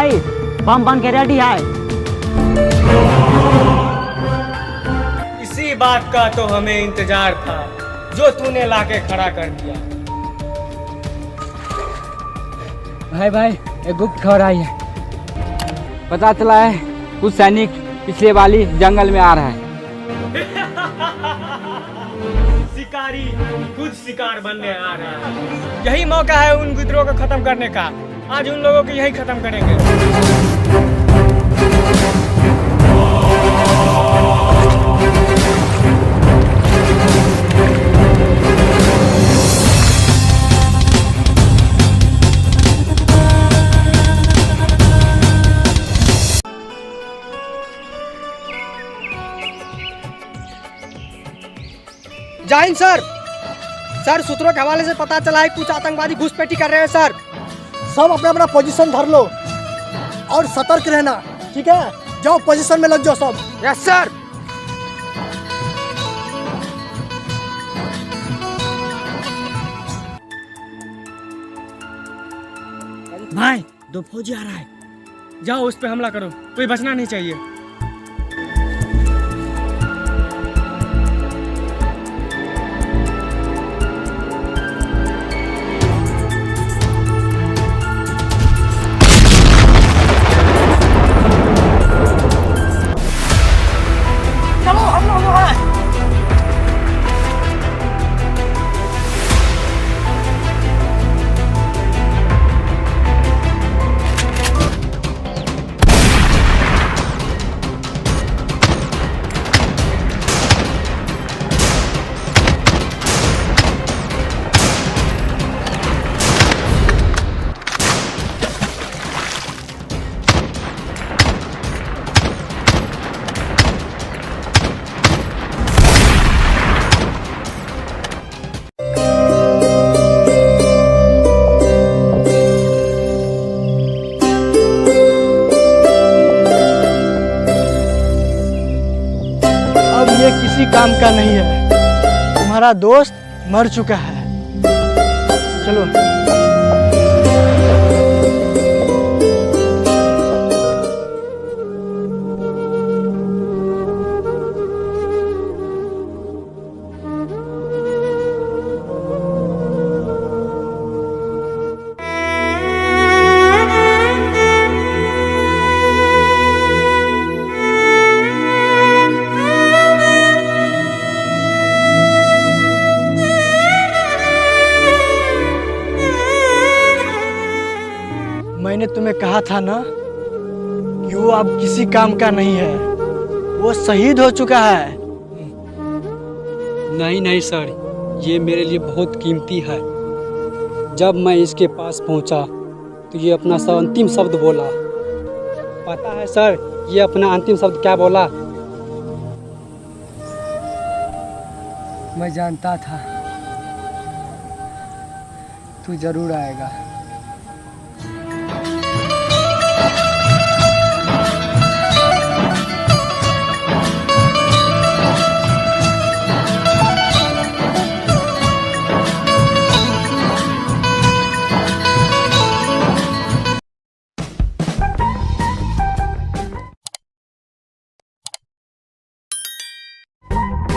भाई, बम बन के रेडी है। इसी बात का तो हमें इंतजार था, जो तूने लाके खड़ा कर दिया। भाई एक गुप्त खबर आई है। पता चला है कुछ सैनिक पिछले वाली जंगल में आ रहा है। शिकारी खुद शिकार बनने आ रहा है। यही मौका है उन विद्रोह को खत्म करने का। आज उन लोगों को यही खत्म करेंगे। जय हिंद सर। सर, सूत्रों के हवाले से पता चला है कुछ आतंकवादी घुसपैठी कर रहे हैं सर। सब अपना अपना पोजीशन धर लो और सतर्क रहना, ठीक है? जाओ पोजीशन में लग जाओ सब। Yes sir. भाई, 2 फौजी आ रहा है। जाओ उस पे हमला करो, कोई बचना नहीं चाहिए। ये किसी काम का नहीं है। तुम्हारा दोस्त मर चुका है। चलो। मैंने तुम्हें कहा था ना कि वो अब किसी काम का नहीं है। वो शहीद हो चुका है। नहीं सर, ये मेरे लिए बहुत कीमती है। जब मैं इसके पास पहुंचा तो ये अपना अंतिम शब्द बोला। पता है सर, ये अपना अंतिम शब्द क्या बोला? मैं जानता था तू जरूर आएगा।